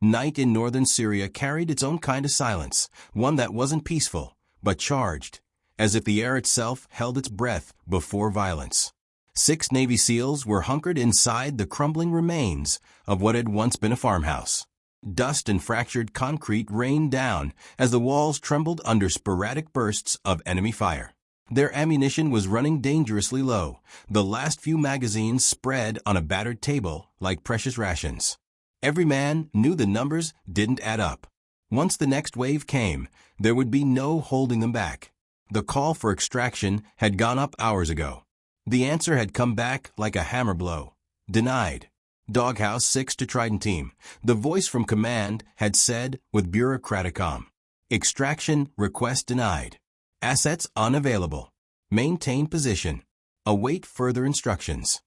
Night in northern Syria carried its own kind of silence, one that wasn't peaceful, but charged, as if the air itself held its breath before violence. 6 Navy SEALs were hunkered inside the crumbling remains of what had once been a farmhouse. Dust and fractured concrete rained down as the walls trembled under sporadic bursts of enemy fire. Their ammunition was running dangerously low, the last few magazines spread on a battered table like precious rations. Every man knew the numbers didn't add up. Once the next wave came, there would be no holding them back. The call for extraction had gone up hours ago. The answer had come back like a hammer blow. Denied. Doghouse 6 to Trident Team. The voice from command had said with bureaucratic calm. Extraction request denied. Assets unavailable. Maintain position. Await further instructions.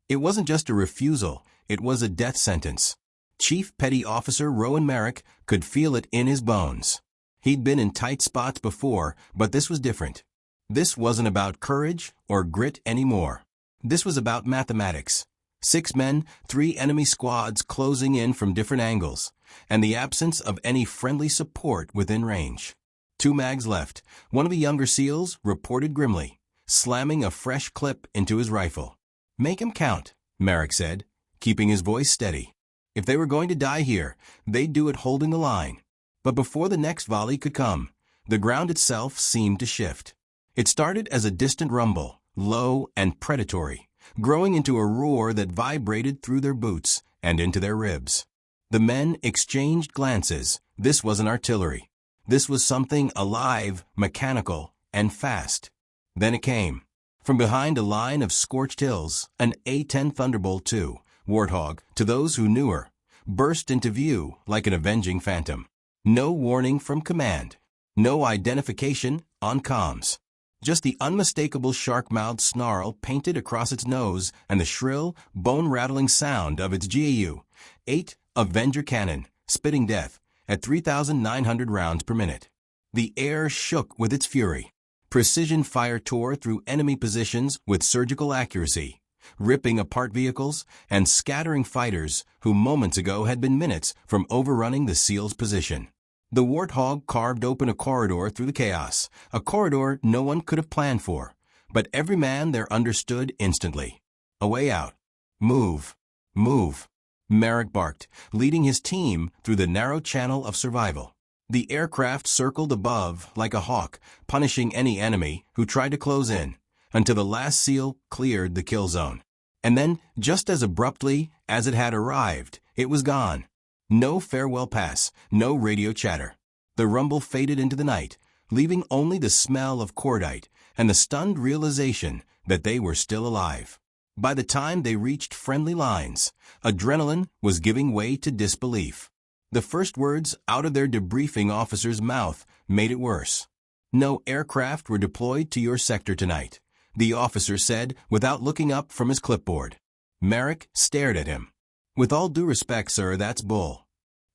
It wasn't just a refusal, it was a death sentence. Chief Petty Officer Rowan Merrick could feel it in his bones. He'd been in tight spots before, but this was different. This wasn't about courage or grit anymore. This was about mathematics. 6 men, 3 enemy squads closing in from different angles, and the absence of any friendly support within range. 2 mags left. One of the younger SEALs reported grimly, slamming a fresh clip into his rifle. "Make 'em count," Merrick said, keeping his voice steady. If they were going to die here, they'd do it holding the line. But before the next volley could come, the ground itself seemed to shift. It started as a distant rumble, low and predatory, growing into a roar that vibrated through their boots and into their ribs. The men exchanged glances. This wasn't artillery. This was something alive, mechanical, and fast. Then it came. From behind a line of scorched hills, an A-10 Thunderbolt II, Warthog, to those who knew her, burst into view like an avenging phantom. No warning from command. No identification on comms. Just the unmistakable shark-mouthed snarl painted across its nose and the shrill, bone-rattling sound of its GAU, 8 Avenger cannon, spitting death at 3,900 rounds per minute. The air shook with its fury. Precision fire tore through enemy positions with surgical accuracy, ripping apart vehicles and scattering fighters who moments ago had been minutes from overrunning the SEAL's position. The Warthog carved open a corridor through the chaos, a corridor no one could have planned for, but every man there understood instantly. A way out. Move. Move. Merrick barked, leading his team through the narrow channel of survival. The aircraft circled above like a hawk, punishing any enemy who tried to close in, until the last SEAL cleared the kill zone. And then, just as abruptly as it had arrived, it was gone. No farewell pass, no radio chatter. The rumble faded into the night, leaving only the smell of cordite and the stunned realization that they were still alive. By the time they reached friendly lines, adrenaline was giving way to disbelief. The first words out of their debriefing officer's mouth made it worse. "No aircraft were deployed to your sector tonight," the officer said without looking up from his clipboard. Merrick stared at him. "With all due respect, sir, that's bull."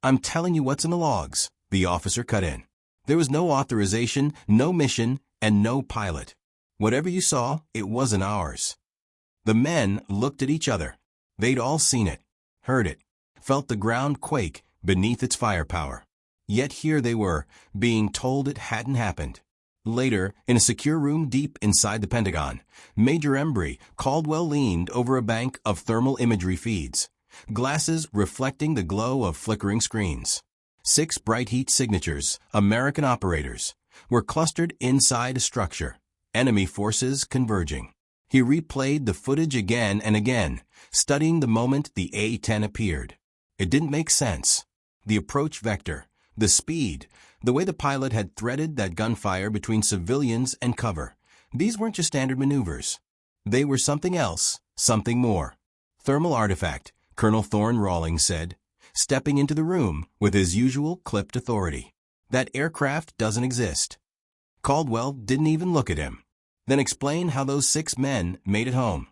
"I'm telling you what's in the logs," the officer cut in. "There was no authorization, no mission, and no pilot. Whatever you saw, it wasn't ours." The men looked at each other. They'd all seen it, heard it, felt the ground quake beneath its firepower. Yet here they were, being told it hadn't happened. Later, in a secure room deep inside the Pentagon, Major Embry Caldwell leaned over a bank of thermal imagery feeds, glasses reflecting the glow of flickering screens. 6 bright heat signatures, American operators, were clustered inside a structure, enemy forces converging. He replayed the footage again and again, studying the moment the A-10 appeared. It didn't make sense. The approach vector, the speed, the way the pilot had threaded that gunfire between civilians and cover. These weren't just standard maneuvers. They were something else, something more. "Thermal artifact," Colonel Thorne Rawlings said, stepping into the room with his usual clipped authority. "That aircraft doesn't exist." Caldwell didn't even look at him. "Then explain how those 6 men made it home."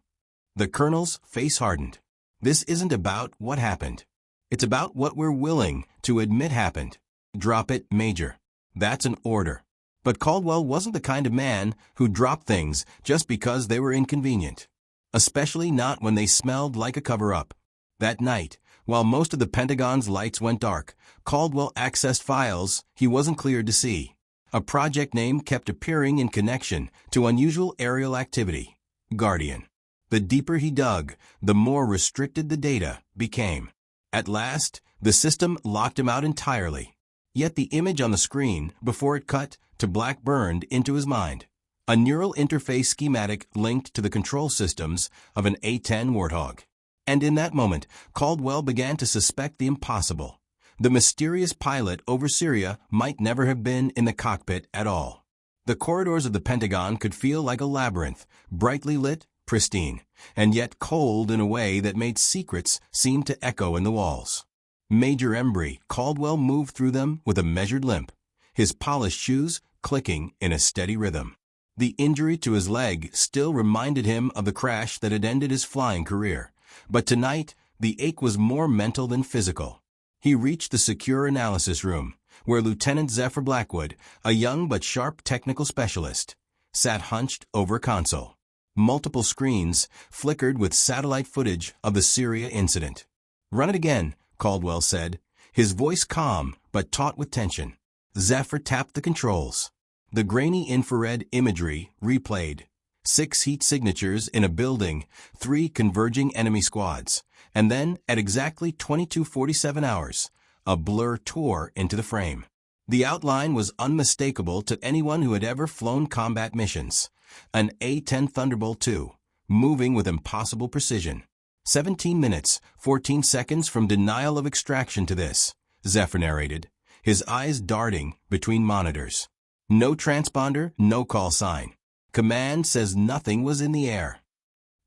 The colonel's face hardened. "This isn't about what happened. It's about what we're willing to admit happened." "Drop it, Major." That's an order. But Caldwell wasn't the kind of man who dropped things just because they were inconvenient. Especially not when they smelled like a cover-up. That night, While most of the Pentagon's lights went dark, Caldwell accessed files he wasn't cleared to see. A project name kept appearing in connection to unusual aerial activity: Guardian. The deeper he dug, the more restricted the data became. At last, the system locked him out entirely. Yet the image on the screen, before it cut to black, burned into his mind. A neural interface schematic linked to the control systems of an A-10 Warthog. And in that moment, Caldwell began to suspect the impossible. The mysterious pilot over Syria might never have been in the cockpit at all. The corridors of the Pentagon could feel like a labyrinth, brightly lit, pristine, and yet cold in a way that made secrets seem to echo in the walls. Major Embry, Caldwell moved through them with a measured limp, his polished shoes clicking in a steady rhythm. The injury to his leg still reminded him of the crash that had ended his flying career, but tonight the ache was more mental than physical. He reached the secure analysis room, where Lieutenant Zephyr Blackwood, a young but sharp technical specialist, sat hunched over a console. Multiple screens flickered with satellite footage of the Syria incident. "Run it again," Caldwell said, his voice calm but taut with tension. Zephyr tapped the controls. The grainy infrared imagery replayed. 6 heat signatures in a building, 3 converging enemy squads, and then, at exactly 22:47 hours, a blur tore into the frame. The outline was unmistakable to anyone who had ever flown combat missions. An A-10 Thunderbolt II, moving with impossible precision. 17 minutes, 14 seconds from denial of extraction to this, Zephyr narrated, his eyes darting between monitors. No transponder, no call sign. Command says nothing was in the air.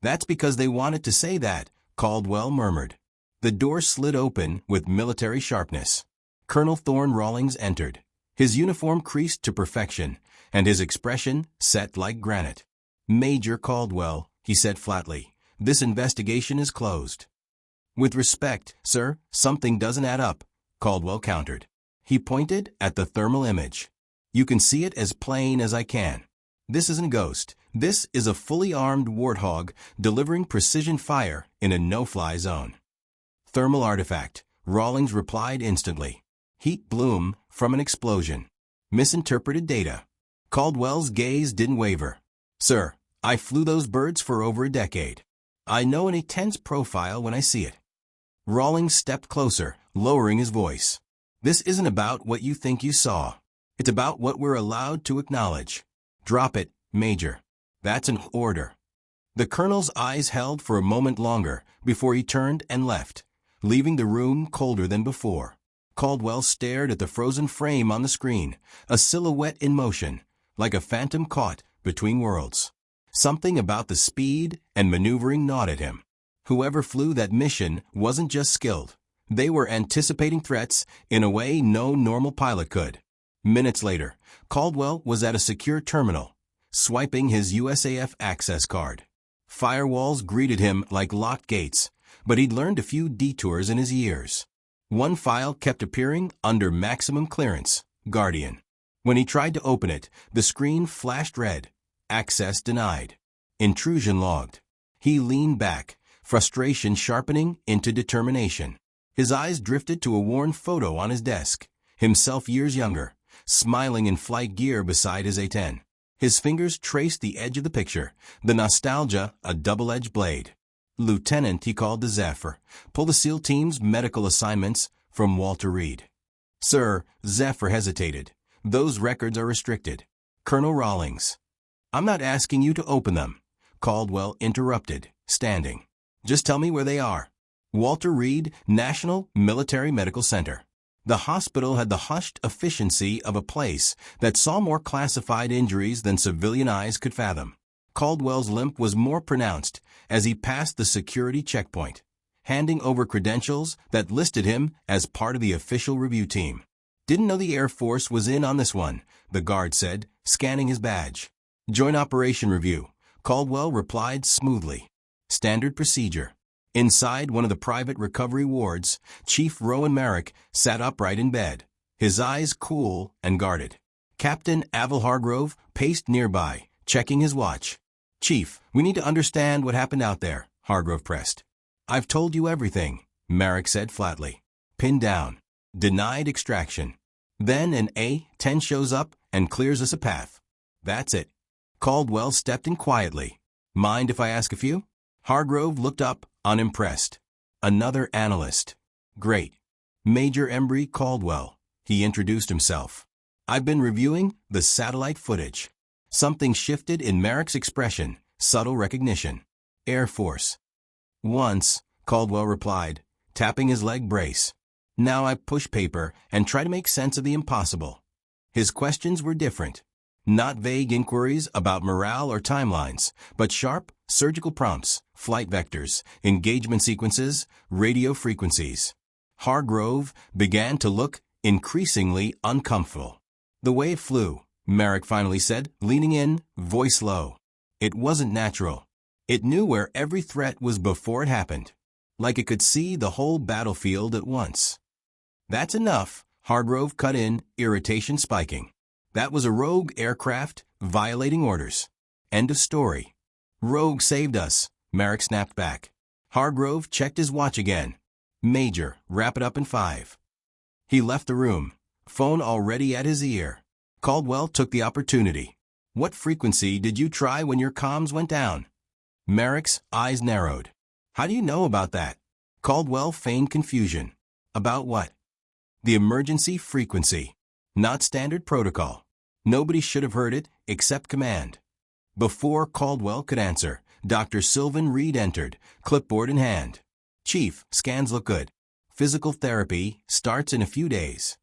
"That's because they wanted to say that," Caldwell murmured. The door slid open with military sharpness. Colonel Thorne Rawlings entered. His uniform creased to perfection, and his expression set like granite. "Major Caldwell," he said flatly, "this investigation is closed." "With respect, sir, something doesn't add up," Caldwell countered. He pointed at the thermal image. "You can see it as plain as I can. This isn't a ghost. This is a fully armed Warthog delivering precision fire in a no-fly zone." "Thermal artifact," Rawlings replied instantly. "Heat bloom from an explosion. Misinterpreted data." Caldwell's gaze didn't waver. "Sir, I flew those birds for over a decade. I know an A-10's profile when I see it." Rawlings stepped closer, lowering his voice. "This isn't about what you think you saw. It's about what we're allowed to acknowledge. Drop it, Major. That's an order." The colonel's eyes held for a moment longer before he turned and left, leaving the room colder than before. Caldwell stared at the frozen frame on the screen, a silhouette in motion, like a phantom caught between worlds. Something about the speed and maneuvering gnawed at him. Whoever flew that mission wasn't just skilled. They were anticipating threats in a way no normal pilot could. Minutes later, Caldwell was at a secure terminal, swiping his USAF access card. Firewalls greeted him like locked gates, but he'd learned a few detours in his years. One file kept appearing under maximum clearance, Guardian. When he tried to open it, the screen flashed red. Access denied. Intrusion logged. He leaned back, frustration sharpening into determination. His eyes drifted to a worn photo on his desk, himself years younger, smiling in flight gear beside his A-10. His fingers traced the edge of the picture, the nostalgia a double-edged blade. "Lieutenant," he called to Zephyr, "pull the SEAL team's medical assignments from Walter Reed." "Sir," Zephyr hesitated, "those records are restricted." "Colonel Rawlings." "I'm not asking you to open them," Caldwell interrupted, standing. "Just tell me where they are." Walter Reed National Military Medical Center. The hospital had the hushed efficiency of a place that saw more classified injuries than civilian eyes could fathom. Caldwell's limp was more pronounced as he passed the security checkpoint, handing over credentials that listed him as part of the official review team. "Didn't know the Air Force was in on this one," the guard said, scanning his badge. "Joint Operation Review," Caldwell replied smoothly. "Standard procedure." Inside one of the private recovery wards, Chief Rowan Merrick sat upright in bed, his eyes cool and guarded. Captain Avel Hargrove paced nearby, checking his watch. "Chief, we need to understand what happened out there," Hargrove pressed. "I've told you everything," Merrick said flatly. Pinned down. Denied extraction. Then an A-10 shows up and clears us a path. That's it. Caldwell stepped in quietly. Mind if I ask a few? Hargrove looked up, unimpressed. Another analyst. Great. Major Embry Caldwell. He introduced himself. I've been reviewing the satellite footage. Something shifted in Merrick's expression, subtle recognition. Air Force. Once, Caldwell replied, tapping his leg brace. Now I push paper and try to make sense of the impossible. His questions were different. Not vague inquiries about morale or timelines, but sharp, surgical prompts, flight vectors, engagement sequences, radio frequencies. Hargrove began to look increasingly uncomfortable. The wave flew, Merrick finally said, leaning in, voice low. It wasn't natural. It knew where every threat was before it happened, like it could see the whole battlefield at once. That's enough, Hargrove cut in, irritation spiking. That was a rogue aircraft violating orders. End of story. Rogue saved us, Merrick snapped back. Hargrove checked his watch again. Major, wrap it up in 5. He left the room, phone already at his ear. Caldwell took the opportunity. What frequency did you try when your comms went down? Merrick's eyes narrowed. How do you know about that? Caldwell feigned confusion. About what? The emergency frequency. Not standard protocol. Nobody should have heard it except command. Before Caldwell could answer, Dr. Sylvan Reed entered, clipboard in hand. Chief, scans look good. Physical therapy starts in a few days.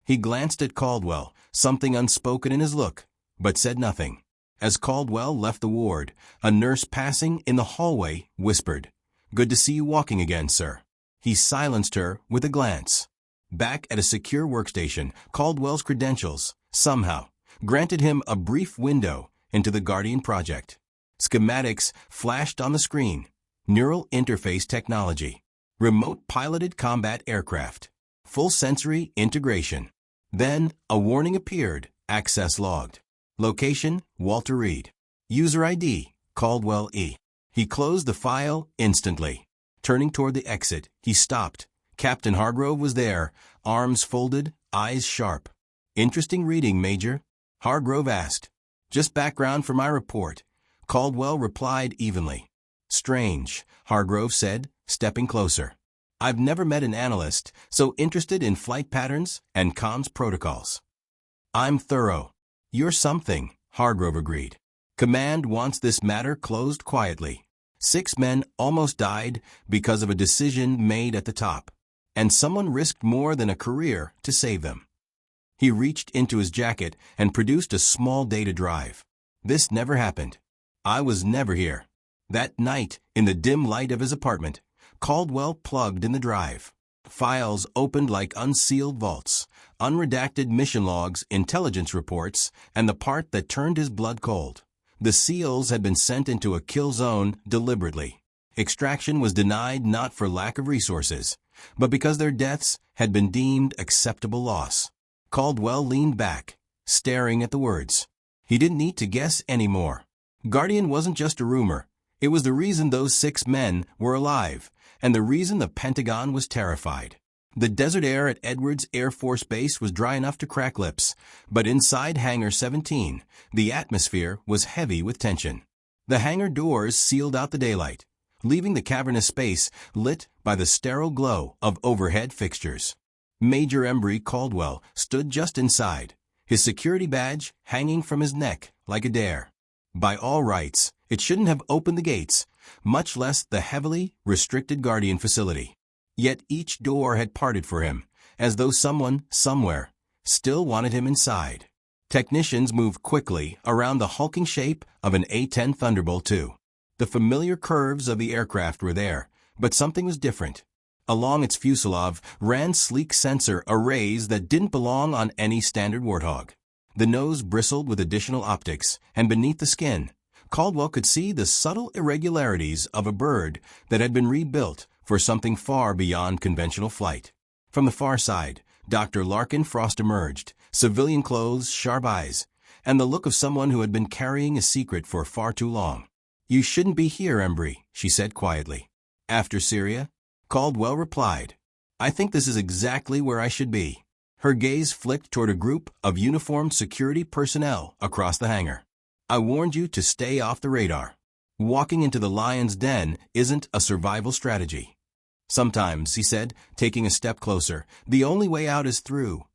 He glanced at Caldwell, something unspoken in his look, but said nothing. As Caldwell left the ward, a nurse passing in the hallway whispered, "Good to see you walking again, sir." He silenced her with a glance. Back at a secure workstation, Caldwell's credentials, somehow, granted him a brief window into the Guardian project. Schematics flashed on the screen. Neural interface technology. Remote-piloted combat aircraft. Full sensory integration. Then, a warning appeared, access logged. Location, Walter Reed. User ID, Caldwell E. He closed the file instantly. Turning toward the exit, he stopped. Captain Hargrove was there, arms folded, eyes sharp. Interesting reading, Major? Hargrove asked. Just background for my report. Caldwell replied evenly. Strange, Hargrove said, stepping closer. I've never met an analyst so interested in flight patterns and comms protocols. I'm thorough. You're something, Hargrove agreed. Command wants this matter closed quietly. 6 men almost died because of a decision made at the top, and someone risked more than a career to save them. He reached into his jacket and produced a small data drive. This never happened. I was never here. That night, in the dim light of his apartment, Caldwell plugged in the drive. Files opened like unsealed vaults, unredacted mission logs, intelligence reports, and the part that turned his blood cold. The SEALs had been sent into a kill zone deliberately. Extraction was denied not for lack of resources, but because their deaths had been deemed acceptable loss. Caldwell leaned back, staring at the words. He didn't need to guess anymore. Guardian wasn't just a rumor. It was the reason those 6 men were alive, and the reason the Pentagon was terrified. The desert air at Edwards Air Force Base was dry enough to crack lips, but inside Hangar 17, the atmosphere was heavy with tension. The hangar doors sealed out the daylight, leaving the cavernous space lit by the sterile glow of overhead fixtures. Major Embry Caldwell stood just inside, his security badge hanging from his neck like a dare. By all rights, it shouldn't have opened the gates, much less the heavily restricted Guardian facility. Yet each door had parted for him, as though someone, somewhere, still wanted him inside. Technicians moved quickly around the hulking shape of an A-10 Thunderbolt II. The familiar curves of the aircraft were there, but something was different. Along its fuselage ran sleek sensor arrays that didn't belong on any standard Warthog. The nose bristled with additional optics, and beneath the skin, Caldwell could see the subtle irregularities of a bird that had been rebuilt for something far beyond conventional flight. From the far side, Dr. Larkin Frost emerged, civilian clothes, sharp eyes, and the look of someone who had been carrying a secret for far too long. "You shouldn't be here, Embry," she said quietly. "After Syria?" Caldwell replied. I think this is exactly where I should be. Her gaze flicked toward a group of uniformed security personnel across the hangar. I warned you to stay off the radar. Walking into the lion's den isn't a survival strategy. Sometimes, he said, taking a step closer, the only way out is through.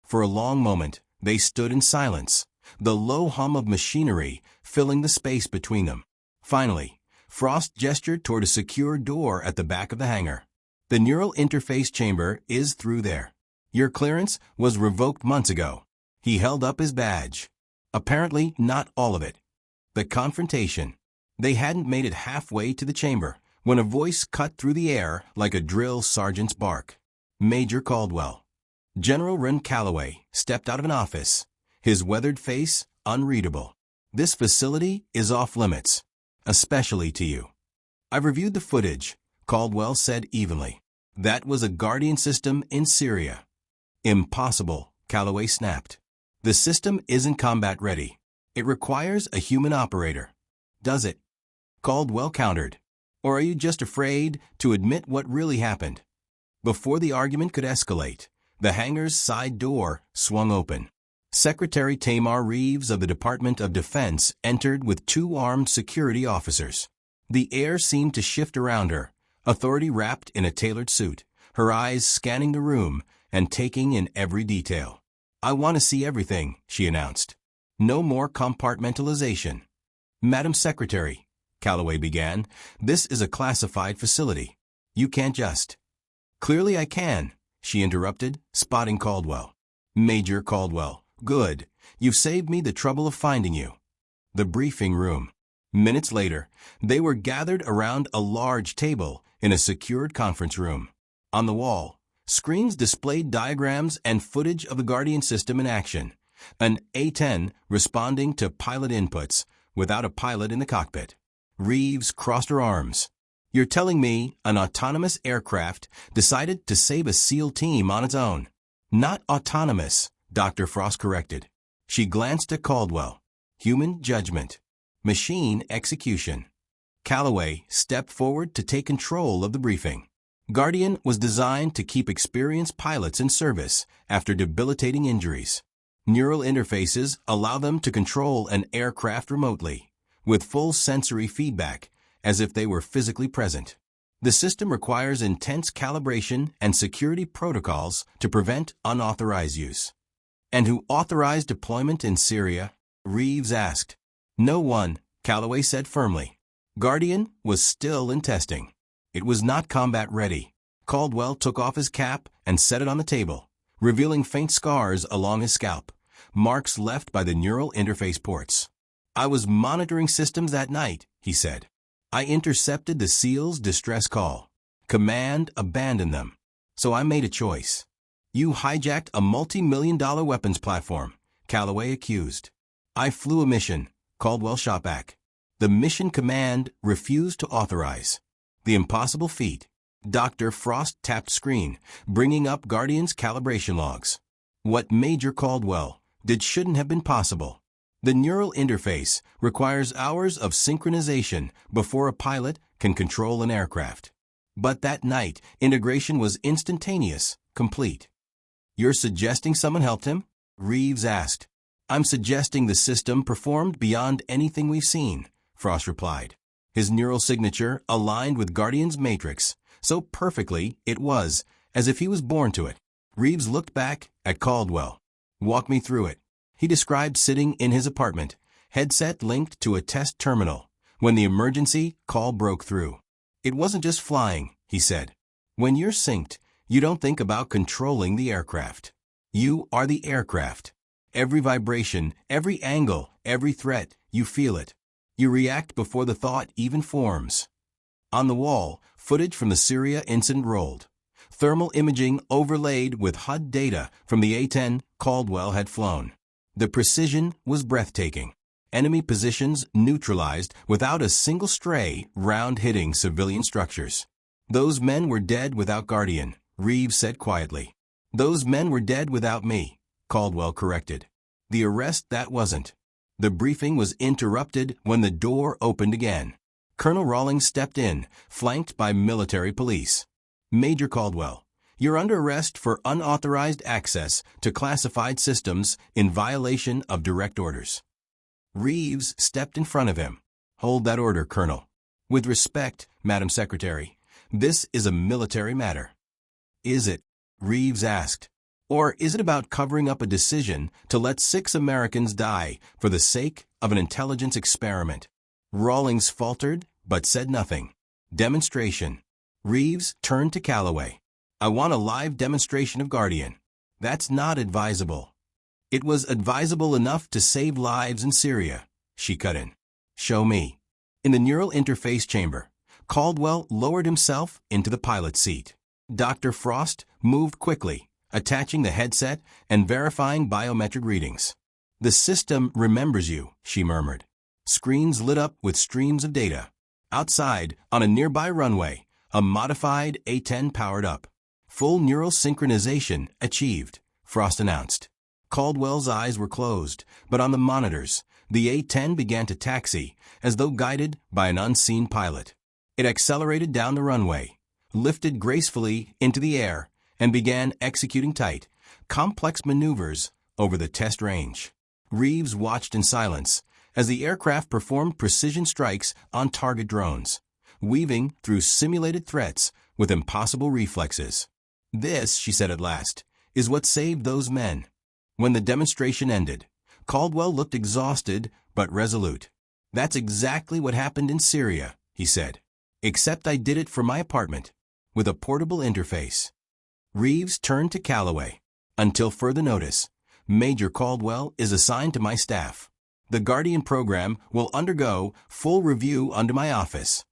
For a long moment, they stood in silence, the low hum of machinery filling the space between them. Finally, Frost gestured toward a secure door at the back of the hangar. The neural interface chamber is through there. Your clearance was revoked months ago. He held up his badge. Apparently not all of it. The confrontation. They hadn't made it halfway to the chamber when a voice cut through the air like a drill sergeant's bark. Major Caldwell. General Ren Calloway stepped out of an office, his weathered face unreadable. This facility is off limits, especially to you. I've reviewed the footage, Caldwell said evenly. That was a Guardian system in Syria. Impossible, Calloway snapped. The system isn't combat ready. It requires a human operator. Does it? Caldwell countered. Or are you just afraid to admit what really happened? Before the argument could escalate, the hangar's side door swung open. Secretary Tamar Reeves of the Department of Defense entered with 2 armed security officers. The air seemed to shift around her, authority wrapped in a tailored suit, her eyes scanning the room and taking in every detail. I want to see everything, she announced. No more compartmentalization. Madam Secretary, Calloway began, this is a classified facility. You can't just. Clearly I can, she interrupted, spotting Caldwell. Major Caldwell, good. You've saved me the trouble of finding you. The briefing room. Minutes later, they were gathered around a large table in a secured conference room. On the wall, screens displayed diagrams and footage of the Guardian system in action. An A-10 responding to pilot inputs without a pilot in the cockpit. Reeves crossed her arms. You're telling me an autonomous aircraft decided to save a SEAL team on its own? Not autonomous, Dr. Frost corrected. She glanced at Caldwell. Human judgment. Machine execution. Calloway stepped forward to take control of the briefing. Guardian was designed to keep experienced pilots in service after debilitating injuries. Neural interfaces allow them to control an aircraft remotely, with full sensory feedback, as if they were physically present. The system requires intense calibration and security protocols to prevent unauthorized use. And who authorized deployment in Syria? Reeves asked. No one, Calloway said firmly. Guardian was still in testing. It was not combat ready. Caldwell took off his cap and set it on the table, revealing faint scars along his scalp, marks left by the neural interface ports. I was monitoring systems that night, he said. I intercepted the SEAL's distress call. Command abandoned them. So I made a choice. You hijacked a multi-million-dollar weapons platform, Calloway accused. I flew a mission, Caldwell shot back. The mission command refused to authorize. The impossible feat. Dr. Frost tapped screen, bringing up Guardian's calibration logs. What Major Caldwell did shouldn't have been possible. The neural interface requires hours of synchronization before a pilot can control an aircraft. But that night, integration was instantaneous, complete. You're suggesting someone helped him? Reeves asked. I'm suggesting the system performed beyond anything we've seen, Frost replied. His neural signature aligned with Guardian's matrix, so perfectly it was, as if he was born to it. Reeves looked back at Caldwell. Walk me through it. He described sitting in his apartment, headset linked to a test terminal, when the emergency call broke through. It wasn't just flying, he said. When you're synced, you don't think about controlling the aircraft. You are the aircraft. Every vibration, every angle, every threat, you feel it. You react before the thought even forms. On the wall, footage from the Syria incident rolled. Thermal imaging overlaid with HUD data from the A-10 Caldwell had flown. The precision was breathtaking. Enemy positions neutralized without a single stray round hitting civilian structures. Those men were dead without Guardian, Reeves said quietly. Those men were dead without me, Caldwell corrected. The arrest that wasn't. The briefing was interrupted when the door opened again. Colonel Rawlings stepped in, flanked by military police. Major Caldwell, you're under arrest for unauthorized access to classified systems in violation of direct orders. Reeves stepped in front of him. Hold that order, Colonel. With respect, Madam Secretary, this is a military matter. Is it? Reeves asked. Or is it about covering up a decision to let 6 Americans die for the sake of an intelligence experiment? Rawlings faltered, but said nothing. Demonstration. Reeves turned to Calloway. I want a live demonstration of Guardian. That's not advisable. It was advisable enough to save lives in Syria, she cut in. Show me. In the neural interface chamber, Caldwell lowered himself into the pilot seat. Dr. Frost moved quickly, attaching the headset and verifying biometric readings. The system remembers you, she murmured. Screens lit up with streams of data. Outside, on a nearby runway, a modified A-10 powered up. Full neural synchronization achieved, Frost announced. Caldwell's eyes were closed, but on the monitors, the A-10 began to taxi, as though guided by an unseen pilot. It accelerated down the runway, lifted gracefully into the air, and began executing tight, complex maneuvers over the test range. Reeves watched in silence as the aircraft performed precision strikes on target drones, weaving through simulated threats with impossible reflexes. This, she said at last, is what saved those men. When the demonstration ended, Caldwell looked exhausted but resolute. That's exactly what happened in Syria, he said. Except I did it from my apartment, with a portable interface. Reeves turned to Calloway. Until further notice, Major Caldwell is assigned to my staff. The Guardian program will undergo full review under my office.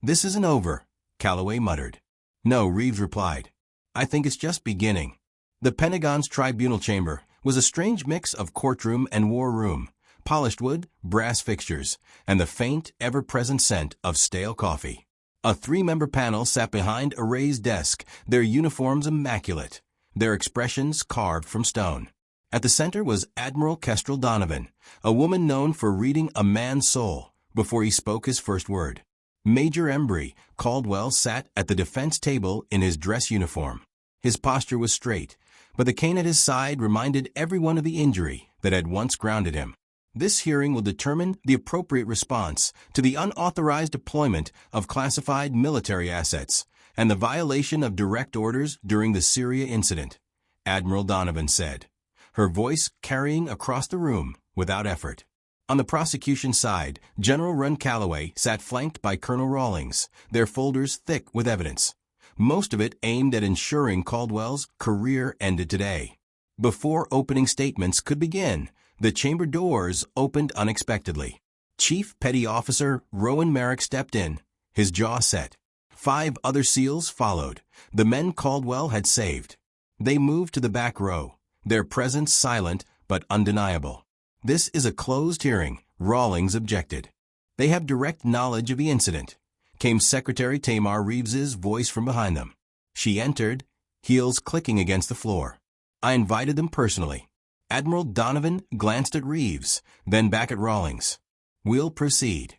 This isn't over, Calloway muttered. No, Reeves replied. I think it's just beginning. The Pentagon's tribunal chamber was a strange mix of courtroom and war room, polished wood, brass fixtures, and the faint, ever-present scent of stale coffee. A 3-member panel sat behind a raised desk, their uniforms immaculate, their expressions carved from stone. At the center was Admiral Kestrel Donovan, a woman known for reading a man's soul before he spoke his first word. Major Embry Caldwell sat at the defense table in his dress uniform. His posture was straight, but the cane at his side reminded everyone of the injury that had once grounded him. This hearing will determine the appropriate response to the unauthorized deployment of classified military assets and the violation of direct orders during the Syria incident, Admiral Donovan said, her voice carrying across the room without effort. On the prosecution side, General Run Calloway sat flanked by Colonel Rawlings, their folders thick with evidence, most of it aimed at ensuring Caldwell's career ended today. Before opening statements could begin, the chamber doors opened unexpectedly. Chief Petty Officer Rowan Merrick stepped in, his jaw set. 5 other SEALs followed, the men Caldwell had saved. They moved to the back row, their presence silent but undeniable. This is a closed hearing, Rawlings objected. They have direct knowledge of the incident, came Secretary Tamar Reeves's voice from behind them. She entered, heels clicking against the floor. I invited them personally. Admiral Donovan glanced at Reeves, then back at Rawlings. We'll proceed.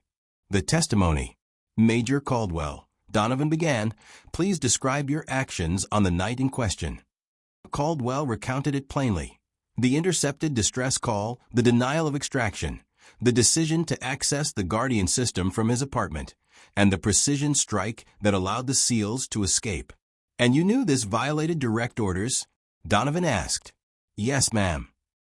The testimony. Major Caldwell, Donovan began, please describe your actions on the night in question. Caldwell recounted it plainly. The intercepted distress call, the denial of extraction, the decision to access the Guardian system from his apartment, and the precision strike that allowed the SEALs to escape. And you knew this violated direct orders? Donovan asked. Yes, ma'am.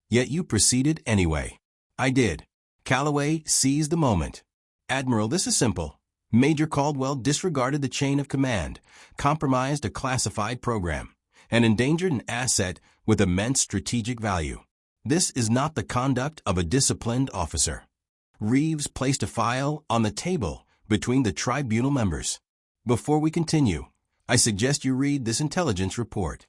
Yet you proceeded anyway. I did. Calloway seized the moment. Admiral, this is simple. Major Caldwell disregarded the chain of command, compromised a classified program, and endangered an asset with immense strategic value. This is not the conduct of a disciplined officer. Reeves placed a file on the table between the tribunal members. Before we continue, I suggest you read this intelligence report.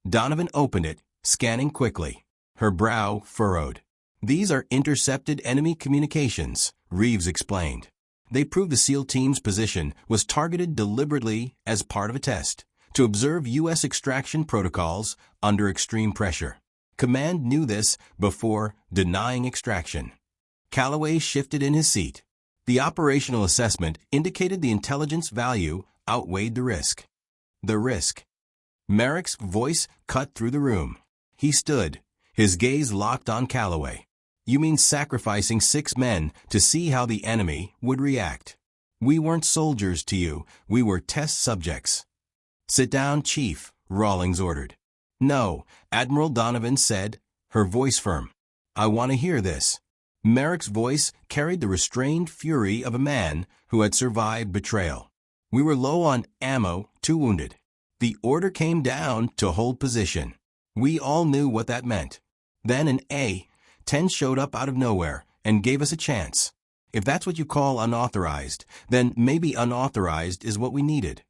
Donovan opened it, scanning quickly. Her brow furrowed. These are intercepted enemy communications, Reeves explained. They prove the SEAL team's position was targeted deliberately as part of a test to observe U.S. extraction protocols under extreme pressure. Command knew this before denying extraction. Calloway shifted in his seat. The operational assessment indicated the intelligence value outweighed the risk. The risk. Merrick's voice cut through the room. He stood, his gaze locked on Calloway. You mean sacrificing 6 men to see how the enemy would react? We weren't soldiers to you, we were test subjects. Sit down, Chief, Rawlings ordered. No, Admiral Donovan said, her voice firm. I want to hear this. Merrick's voice carried the restrained fury of a man who had survived betrayal. We were low on ammo, 2 wounded. The order came down to hold position. We all knew what that meant. Then an A-10 showed up out of nowhere and gave us a chance. If that's what you call unauthorized, then maybe unauthorized is what we needed.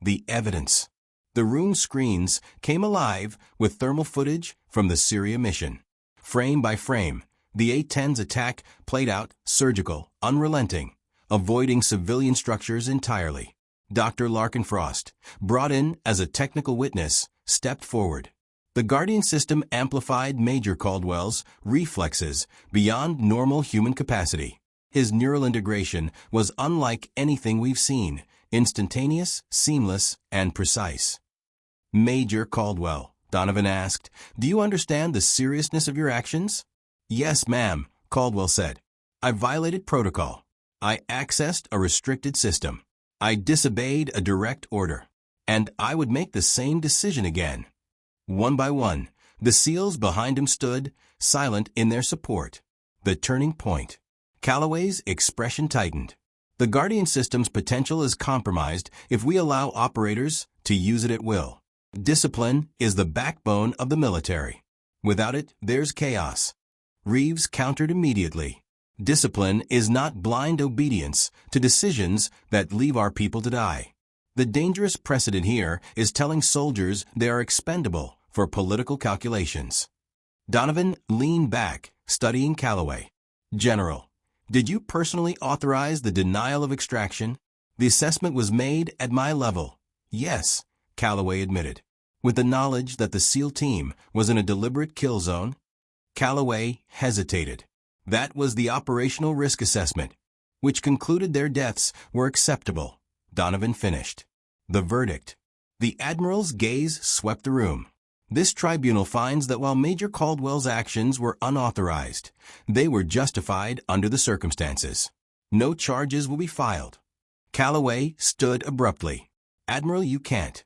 The evidence. The room screens came alive with thermal footage from the Syria mission. Frame by frame, the A-10's attack played out surgical, unrelenting, avoiding civilian structures entirely. Dr. Larkin Frost, brought in as a technical witness, stepped forward. The Guardian system amplified Major Caldwell's reflexes beyond normal human capacity. His neural integration was unlike anything we've seen, instantaneous, seamless, and precise. Major Caldwell, Donovan asked, do you understand the seriousness of your actions? Yes, ma'am, Caldwell said. I violated protocol. I accessed a restricted system. I disobeyed a direct order. And I would make the same decision again. One by one, the SEALs behind him stood, silent in their support. The turning point. Calloway's expression tightened. The Guardian system's potential is compromised if we allow operators to use it at will. Discipline is the backbone of the military. Without it, there's chaos. Reeves countered immediately. Discipline is not blind obedience to decisions that leave our people to die. The dangerous precedent here is telling soldiers they are expendable for political calculations. Donovan leaned back, studying Calloway. General, did you personally authorize the denial of extraction? The assessment was made at my level. Yes, Calloway admitted. With the knowledge that the SEAL team was in a deliberate kill zone, Calloway hesitated. That was the operational risk assessment, which concluded their deaths were acceptable. Donovan finished. The verdict. The Admiral's gaze swept the room. This tribunal finds that while Major Caldwell's actions were unauthorized, they were justified under the circumstances. No charges will be filed. Calloway stood abruptly. Admiral, you can't.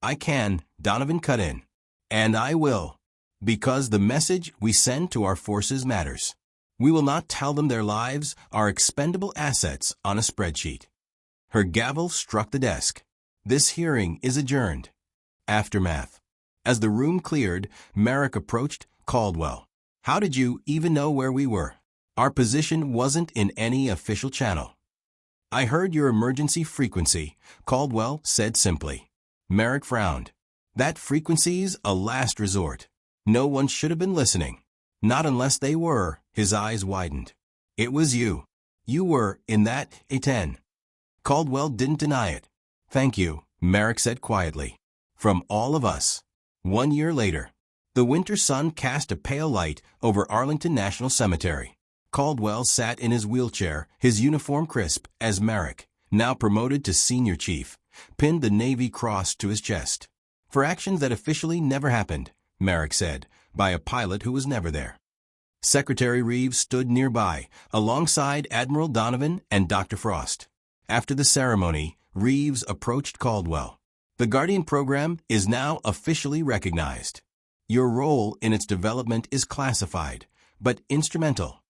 I can, Donovan cut in. And I will. Because the message we send to our forces matters. We will not tell them their lives are expendable assets on a spreadsheet. Her gavel struck the desk. This hearing is adjourned. Aftermath. As the room cleared, Merrick approached Caldwell. How did you even know where we were? Our position wasn't in any official channel. I heard your emergency frequency, Caldwell said simply. Merrick frowned. That frequency's a last resort. No one should have been listening. Not unless they were. His eyes widened. It was you. You were in that A-10. Caldwell didn't deny it. Thank you, Merrick said quietly. From all of us. 1 year later. The winter sun cast a pale light over Arlington National Cemetery. Caldwell sat in his wheelchair, his uniform crisp, as Merrick, now promoted to senior chief, pinned the Navy Cross to his chest. For actions that officially never happened, Merrick said, by a pilot who was never there. Secretary Reeves stood nearby, alongside Admiral Donovan and Dr. Frost. After the ceremony, Reeves approached Caldwell. The Guardian program is now officially recognized. Your role in its development is classified, but instrumental.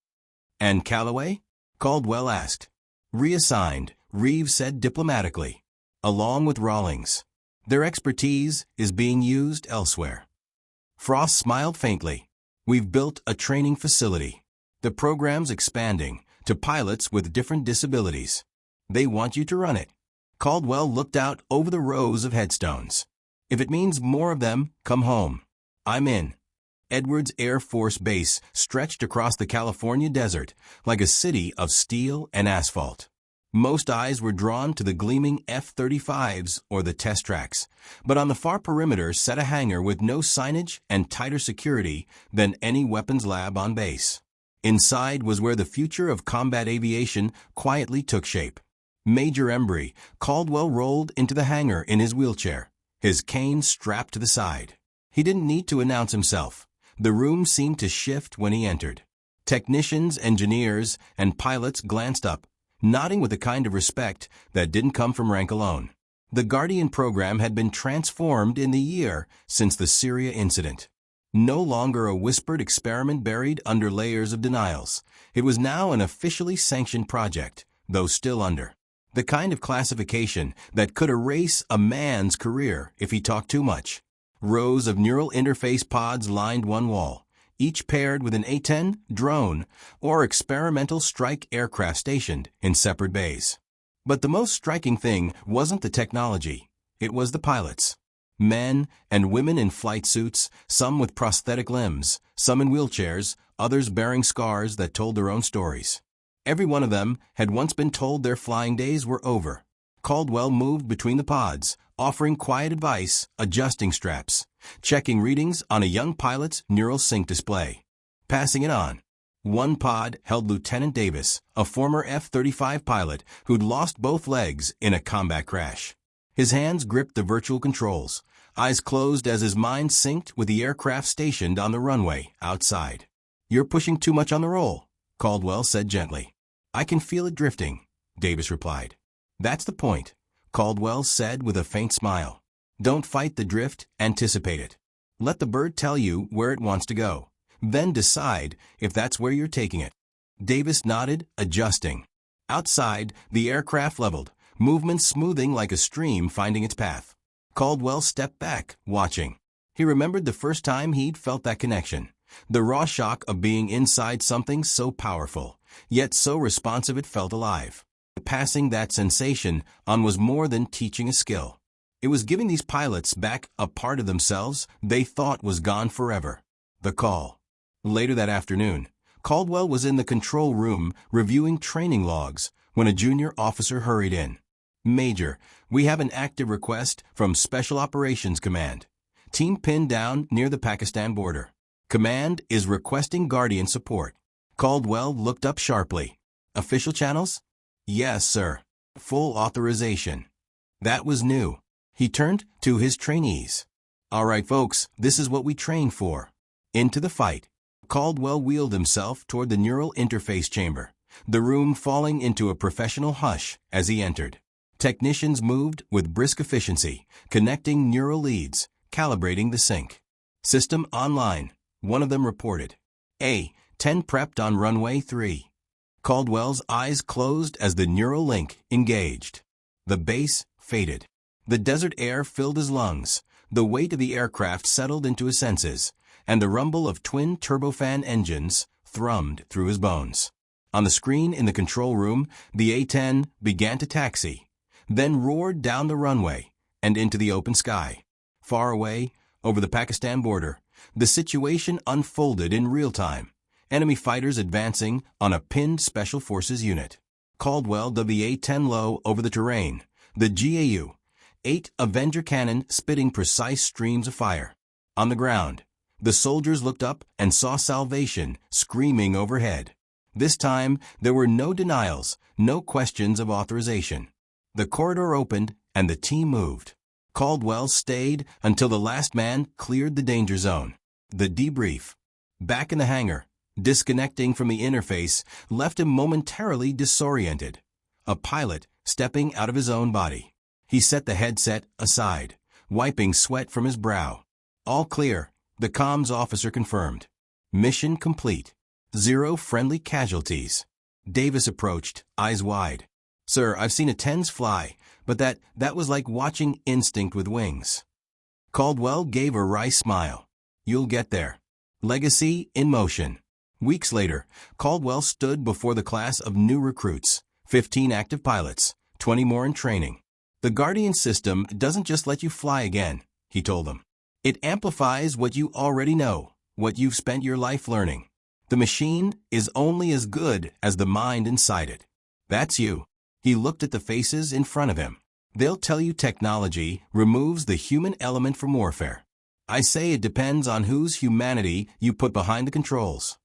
And Calloway? Caldwell asked. Reassigned, Reeves said diplomatically, along with Rawlings. Their expertise is being used elsewhere. Frost smiled faintly. We've built a training facility. The program's expanding to pilots with different disabilities. They want you to run it. Caldwell looked out over the rows of headstones. If it means more of them, come home. I'm in. Edwards Air Force Base stretched across the California desert like a city of steel and asphalt. Most eyes were drawn to the gleaming F-35s or the test tracks, but on the far perimeter sat a hangar with no signage and tighter security than any weapons lab on base. Inside was where the future of combat aviation quietly took shape. Major Embry, Caldwell rolled into the hangar in his wheelchair. his cane strapped to the side. He didn't need to announce himself. The room seemed to shift when he entered. Technicians, engineers, and pilots glanced up, nodding with a kind of respect that didn't come from rank alone. The Guardian program had been transformed in the year since the Syria incident. No longer a whispered experiment buried under layers of denials. It was now an officially sanctioned project, though still under the kind of classification that could erase a man's career if he talked too much. Rows of neural interface pods lined one wall, each paired with an A-10 drone or experimental strike aircraft stationed in separate bays. But the most striking thing wasn't the technology, it was the pilots. Men and women in flight suits, some with prosthetic limbs, some in wheelchairs, others bearing scars that told their own stories. Every one of them had once been told their flying days were over. Caldwell moved between the pods, offering quiet advice, adjusting straps, checking readings on a young pilot's neural sync display, passing it on. One pod held Lieutenant Davis, a former F-35 pilot who'd lost both legs in a combat crash. His hands gripped the virtual controls, eyes closed as his mind synced with the aircraft stationed on the runway outside. "You're pushing too much on the roll," Caldwell said gently. "I can feel it drifting," Davis replied. "That's the point," Caldwell said with a faint smile. "Don't fight the drift, anticipate it. Let the bird tell you where it wants to go. Then decide if that's where you're taking it." Davis nodded, adjusting. Outside, the aircraft leveled, movement smoothing like a stream finding its path. Caldwell stepped back, watching. He remembered the first time he'd felt that connection. The raw shock of being inside something so powerful, yet so responsive it felt alive. Passing that sensation on was more than teaching a skill. It was giving these pilots back a part of themselves they thought was gone forever. The call. Later that afternoon, Caldwell was in the control room reviewing training logs when a junior officer hurried in. "Major, we have an active request from Special Operations Command. Team pinned down near the Pakistan border. Command is requesting Guardian support." Caldwell looked up sharply. "Official channels?" "Yes, sir. Full authorization." That was new. He turned to his trainees. "All right, folks, this is what we trained for. Into the fight." Caldwell wheeled himself toward the neural interface chamber, the room falling into a professional hush as he entered. Technicians moved with brisk efficiency, connecting neural leads, calibrating the sync. "System online," one of them reported. A-10 prepped on runway 3. Caldwell's eyes closed as the neural link engaged. The base faded. The desert air filled his lungs. The weight of the aircraft settled into his senses, and the rumble of twin turbofan engines thrummed through his bones. On the screen in the control room, the A-10 began to taxi, then roared down the runway and into the open sky. Far away, over the Pakistan border, the situation unfolded in real time. Enemy fighters advancing on a pinned Special Forces unit. Caldwell dubbed the A-10 low over the terrain. The GAU-8 Avenger cannon spitting precise streams of fire. On the ground, the soldiers looked up and saw salvation screaming overhead. This time, there were no denials, no questions of authorization. The corridor opened and the team moved. Caldwell stayed until the last man cleared the danger zone. The debrief. Back in the hangar, disconnecting from the interface left him momentarily disoriented. A pilot stepping out of his own body. He set the headset aside, wiping sweat from his brow. "All clear," the comms officer confirmed. "Mission complete. 0 friendly casualties." Davis approached, eyes wide. "Sir, I've seen A-10s fly, but that was like watching instinct with wings." Caldwell gave a wry smile. "You'll get there." Legacy in motion. Weeks later, Caldwell stood before the class of new recruits, 15 active pilots, 20 more in training. "The Guardian system doesn't just let you fly again," he told them. "It amplifies what you already know, what you've spent your life learning. The machine is only as good as the mind inside it. That's you." He looked at the faces in front of him. "They'll tell you technology removes the human element from warfare. I say it depends on whose humanity you put behind the controls."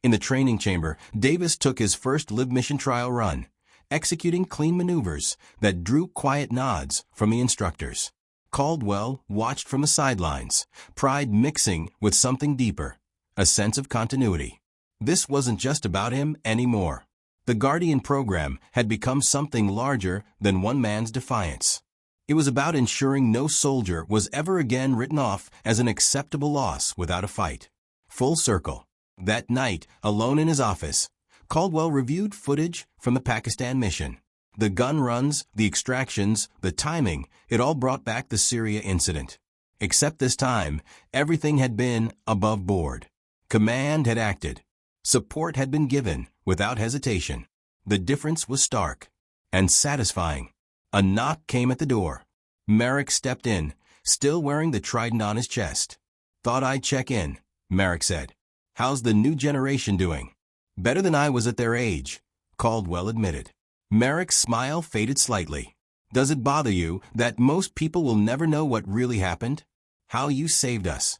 In the training chamber, Davis took his first live mission trial run, executing clean maneuvers that drew quiet nods from the instructors. Caldwell watched from the sidelines, pride mixing with something deeper, a sense of continuity. This wasn't just about him anymore. The Guardian program had become something larger than one man's defiance. It was about ensuring no soldier was ever again written off as an acceptable loss without a fight. Full circle. That night, alone in his office, Caldwell reviewed footage from the Pakistan mission. The gun runs, the extractions, the timing, it all brought back the Syria incident. Except this time, everything had been above board. Command had acted. Support had been given, without hesitation. The difference was stark and satisfying. A knock came at the door. Merrick stepped in, still wearing the trident on his chest. "Thought I'd check in," Merrick said. "How's the new generation doing?" "Better than I was at their age," Caldwell admitted. Merrick's smile faded slightly. "Does it bother you that most people will never know what really happened? How you saved us?"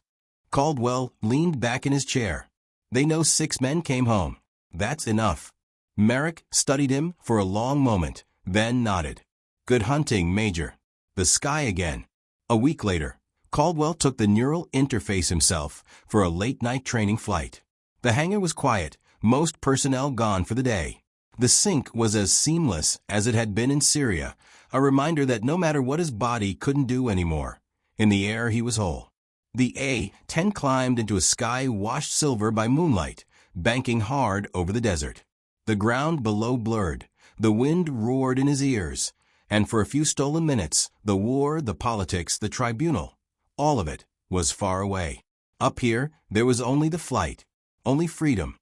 Caldwell leaned back in his chair. "They know 6 men came home. That's enough." Merrick studied him for a long moment, then nodded. "Good hunting, Major." The sky again. A week later, Caldwell took the neural interface himself for a late-night training flight. The hangar was quiet, most personnel gone for the day. The sync was as seamless as it had been in Syria, a reminder that no matter what his body couldn't do anymore, in the air he was whole. The A-10 climbed into a sky washed silver by moonlight, banking hard over the desert. The ground below blurred, the wind roared in his ears, and for a few stolen minutes, the war, the politics, the tribunal, all of it was far away. Up here, there was only the flight, only freedom.